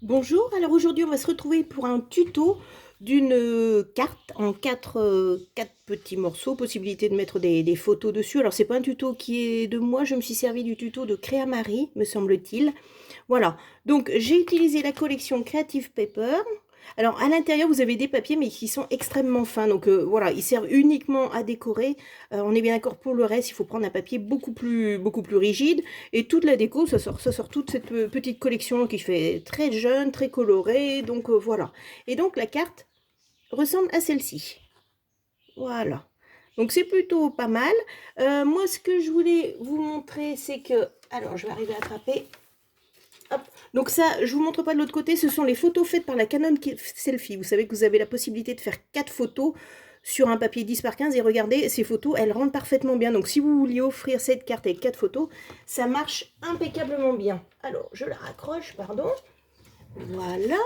Bonjour, alors aujourd'hui on va se retrouver pour un tuto d'une carte en quatre petits morceaux, possibilité de mettre des photos dessus. Alors c'est pas un tuto qui est de moi, je me suis servi du tuto de Créa Marie, me semble-t-il. Voilà, donc j'ai utilisé la collection Creative Paper. Alors à l'intérieur vous avez des papiers mais qui sont extrêmement fins, donc voilà, ils servent uniquement à décorer. On est bien d'accord, pour le reste il faut prendre un papier beaucoup plus rigide. Et toute la déco, ça sort toute cette petite collection qui fait très jeune, très colorée, donc voilà. Et donc la carte ressemble à celle-ci. Voilà. Donc c'est plutôt pas mal. Moi ce que je voulais vous montrer c'est que... Alors je vais arriver à attraper. Hop. Donc ça, je vous montre pas de l'autre côté, ce sont les photos faites par la Canon Selfie. Vous savez que vous avez la possibilité de faire 4 photos sur un papier 10 par 15 et regardez, ces photos, elles rendent parfaitement bien. Donc si vous vouliez offrir cette carte avec 4 photos, ça marche impeccablement bien. Alors, je la raccroche, pardon. Voilà.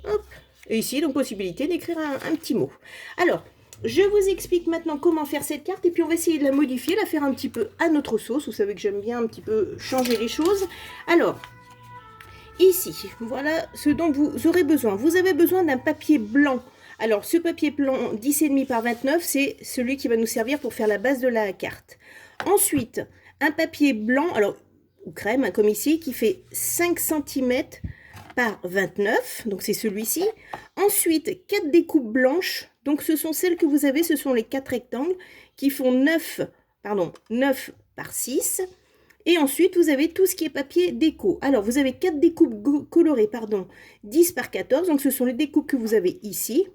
Hop. Et ici, donc possibilité d'écrire un petit mot. Alors, je vous explique maintenant comment faire cette carte et puis on va essayer de la modifier, la faire un petit peu à notre sauce. Vous savez que j'aime bien un petit peu changer les choses. Alors, ici, voilà ce dont vous aurez besoin. Vous avez besoin d'un papier blanc. Alors, ce papier blanc 10,5 par 29, c'est celui qui va nous servir pour faire la base de la carte. Ensuite, un papier blanc, alors, ou crème, hein, comme ici, qui fait 5 cm par 29, donc c'est celui-ci. Ensuite, 4 découpes blanches, donc ce sont celles que vous avez, ce sont les 4 rectangles, qui font 9 par 6. Et ensuite, vous avez tout ce qui est papier déco. Alors, vous avez 4 découpes colorées, 10 par 14. Donc, ce sont les découpes que vous avez ici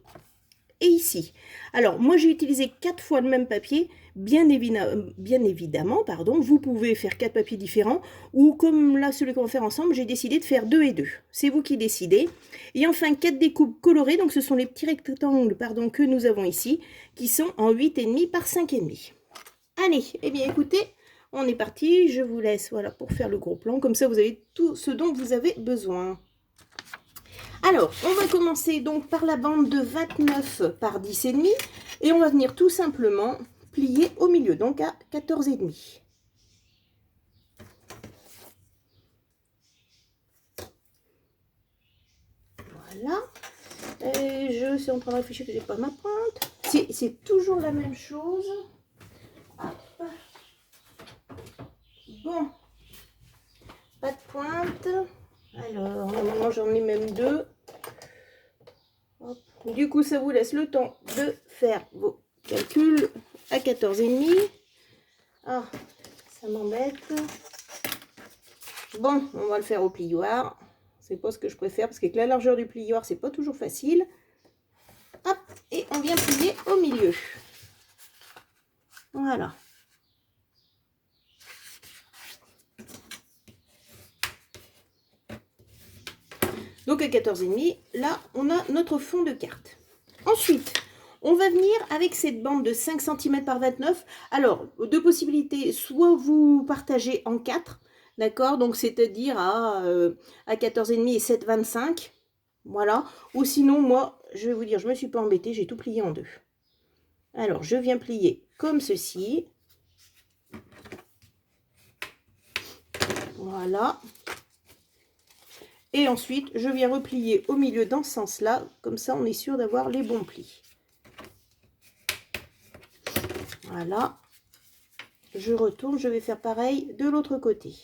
et ici. Alors, moi, j'ai utilisé 4 fois le même papier. Bien évidemment, vous pouvez faire 4 papiers différents. Ou, comme là, celui qu'on va faire ensemble, j'ai décidé de faire 2 et 2. C'est vous qui décidez. Et enfin, 4 découpes colorées. Donc, ce sont les petits rectangles que nous avons ici, qui sont en 8,5 par 5,5. Allez, eh bien, écoutez... On est parti, je vous laisse voilà, pour faire le gros plan. Comme ça, vous avez tout ce dont vous avez besoin. Alors, on va commencer donc par la bande de 29 par 10,5. Et on va venir tout simplement plier au milieu, donc à 14,5. Voilà. Et je suis en train de réfléchir que j'ai pas ma pointe. C'est toujours la même chose. Hop. Bon. Pas de pointe. Alors, normalement, j'en ai même 2. Hop. Du coup, ça vous laisse le temps de faire vos calculs à 14,5. Ah, ça m'embête. Bon, on va le faire au plioir. C'est pas ce que je préfère parce qu'avec la largeur du plioir, c'est pas toujours facile. Hop, et on vient plier au milieu. Voilà. Donc à 14,5, là, on a notre fond de carte. Ensuite, on va venir avec cette bande de 5 cm par 29. Alors, deux possibilités. Soit vous partagez en 4, d'accord? Donc, c'est-à-dire à 14,5 et 7,25. Voilà. Ou sinon, moi, je vais vous dire, je ne me suis pas embêtée, j'ai tout plié en 2. Alors, je viens plier comme ceci. Voilà. Et ensuite, je viens replier au milieu dans ce sens-là. Comme ça, on est sûr d'avoir les bons plis. Voilà. Je retourne, je vais faire pareil de l'autre côté.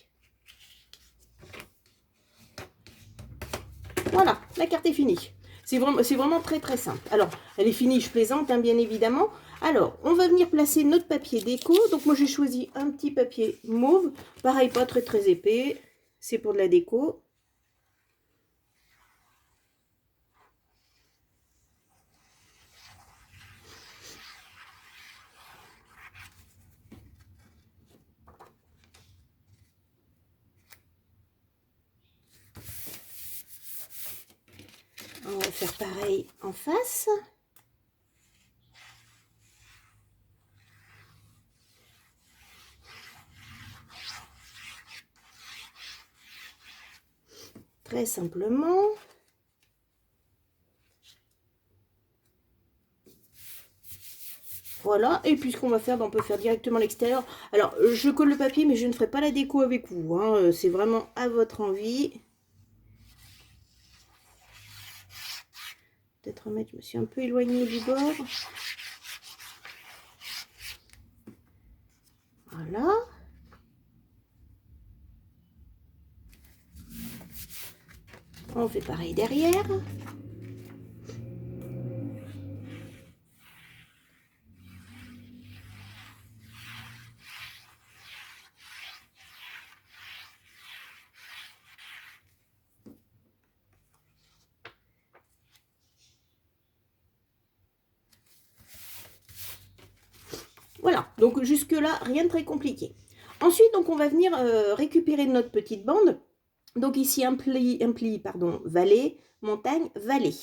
Voilà, la carte est finie. C'est vraiment très très simple. Alors, elle est finie, je plaisante, hein, bien évidemment. Alors, on va venir placer notre papier déco. Donc, moi, j'ai choisi un petit papier mauve. Pareil, pas très très épais. C'est pour de la déco. On va faire pareil en face. Très simplement. Voilà, et puis ce qu'on va faire, on peut faire directement l'extérieur. Alors, je colle le papier, mais je ne ferai pas la déco avec vous, hein. C'est vraiment à votre envie. peut-être remettre, je me suis un peu éloignée du bord. Voilà. On fait pareil derrière. Voilà, donc jusque-là, rien de très compliqué. Ensuite, donc, on va venir récupérer notre petite bande. Donc ici, un pli, pardon, vallée, montagne, vallée.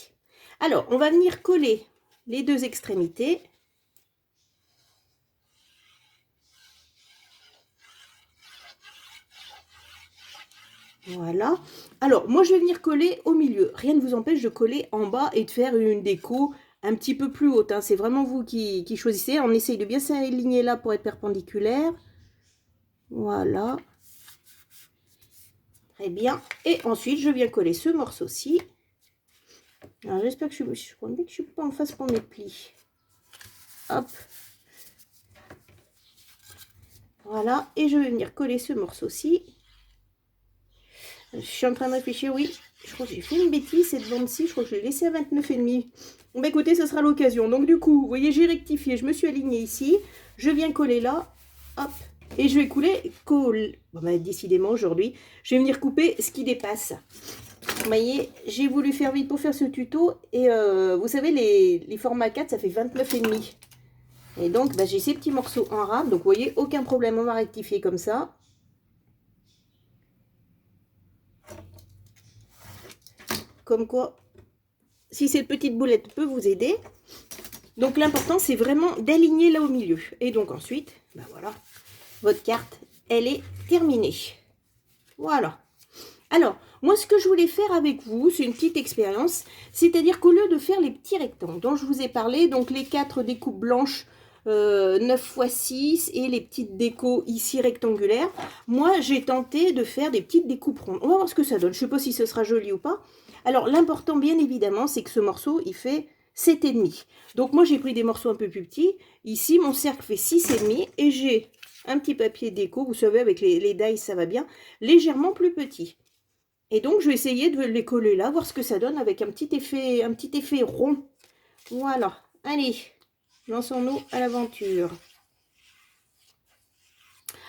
Alors, on va venir coller les deux extrémités. Voilà. Alors, moi, je vais venir coller au milieu. Rien ne vous empêche de coller en bas et de faire une déco un petit peu plus haute, hein. C'est vraiment vous qui choisissez. On essaye de bien s'aligner là pour être perpendiculaire. Voilà. Très bien. Et ensuite, je viens coller ce morceau-ci. Alors, j'espère que je ne suis pas en face pour mes plis. Hop. Voilà. Et je vais venir coller ce morceau-ci. Je suis en train de réfléchir, oui. Je crois que j'ai fait une bêtise, cette bande-ci. Je crois que je l'ai laissée à 29,5. Bon, bah écoutez, ce sera l'occasion. Donc, du coup, vous voyez, j'ai rectifié. Je me suis alignée ici. Je viens coller là. Hop. Et je vais coller. Bon, bah, décidément, aujourd'hui, je vais venir couper ce qui dépasse. Vous voyez, j'ai voulu faire vite pour faire ce tuto. Et vous savez, les formats 4, ça fait 29,5. Et donc, bah, j'ai ces petits morceaux en rame. Donc, vous voyez, aucun problème. On va rectifier comme ça. Comme quoi, si cette petite boulette peut vous aider. Donc, l'important, c'est vraiment d'aligner là au milieu. Et donc, ensuite, ben voilà, votre carte, elle est terminée. Voilà. Alors, moi, ce que je voulais faire avec vous, c'est une petite expérience. C'est-à-dire qu'au lieu de faire les petits rectangles dont je vous ai parlé, donc les 4 découpes blanches, 9 x 6 et les petites décos ici rectangulaires, moi, j'ai tenté de faire des petites découpes rondes. On va voir ce que ça donne. Je ne sais pas si ce sera joli ou pas. Alors, l'important, bien évidemment, c'est que ce morceau, il fait 7,5. Donc, moi, j'ai pris des morceaux un peu plus petits. Ici, mon cercle fait 6,5 et j'ai un petit papier déco, vous savez, avec les dies, ça va bien, légèrement plus petit. Et donc, je vais essayer de les coller là, voir ce que ça donne avec un petit effet rond. Voilà. Allez, lançons-nous à l'aventure.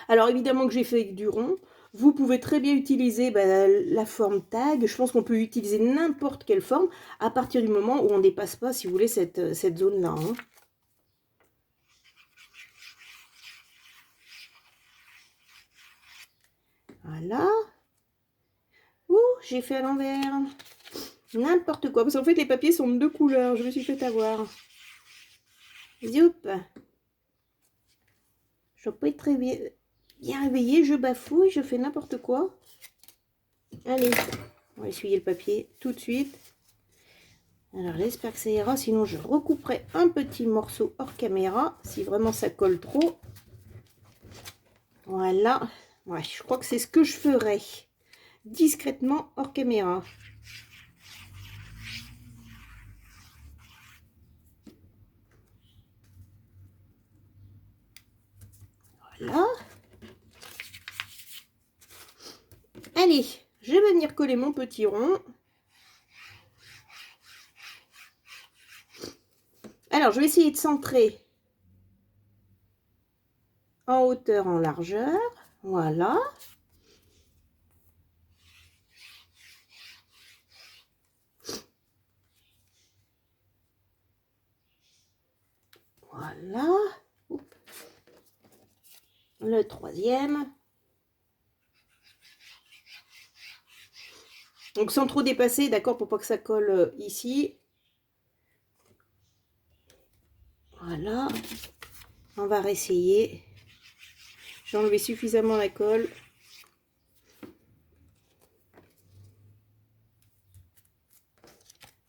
Alors, évidemment que j'ai fait avec du rond. Vous pouvez très bien utiliser la forme tag. Je pense qu'on peut utiliser n'importe quelle forme à partir du moment où on ne dépasse pas, si vous voulez, cette zone-là. Hein. Voilà. Ouh, j'ai fait à l'envers. N'importe quoi. Parce qu'en fait, les papiers sont de 2 couleurs. Je me suis fait avoir. Zoup. Je ne dois pas être très bien réveillée. Je bafouille. Je fais n'importe quoi. Allez. On va essuyer le papier tout de suite. Alors, j'espère que ça ira. Sinon, je recouperai un petit morceau hors caméra. Si vraiment ça colle trop. Voilà. Ouais, je crois que c'est ce que je ferai. Discrètement hors caméra. Voilà. Allez, je vais venir coller mon petit rond. Alors, je vais essayer de centrer en hauteur, en largeur. Voilà. Voilà. Oups. Le troisième. Donc, sans trop dépasser, d'accord, pour pas que ça colle ici. Voilà. On va réessayer. J'ai enlevé suffisamment la colle.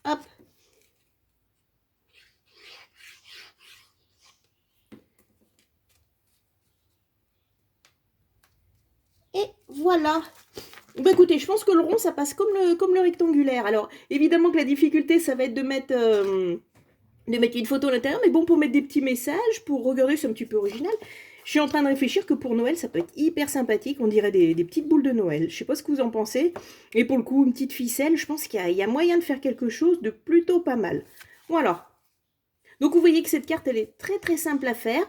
Hop. Et voilà. Bah écoutez, je pense que le rond, ça passe comme le rectangulaire. Alors, évidemment que la difficulté, ça va être de mettre une photo à l'intérieur, mais bon, pour mettre des petits messages, pour regarder, c'est un petit peu original. Je suis en train de réfléchir que pour Noël, ça peut être hyper sympathique. On dirait des petites boules de Noël. Je sais pas ce que vous en pensez. Et pour le coup, une petite ficelle, je pense qu'il y a moyen de faire quelque chose de plutôt pas mal. Voilà. Donc vous voyez que cette carte, elle est très très simple à faire.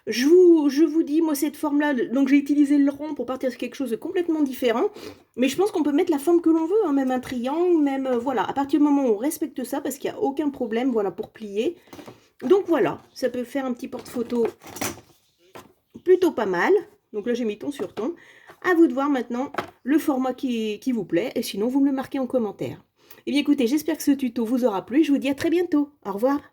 Je vous dis, moi cette forme-là, donc j'ai utilisé le rond pour partir sur quelque chose de complètement différent. Mais je pense qu'on peut mettre la forme que l'on veut, hein, même un triangle, même, voilà. À partir du moment où on respecte ça, parce qu'il n'y a aucun problème, voilà, pour plier. Donc voilà, ça peut faire un petit porte-photo plutôt pas mal. Donc là j'ai mis ton sur ton. À vous de voir maintenant le format qui vous plaît. Et sinon vous me le marquez en commentaire. Eh bien écoutez, j'espère que ce tuto vous aura plu. Je vous dis à très bientôt. Au revoir.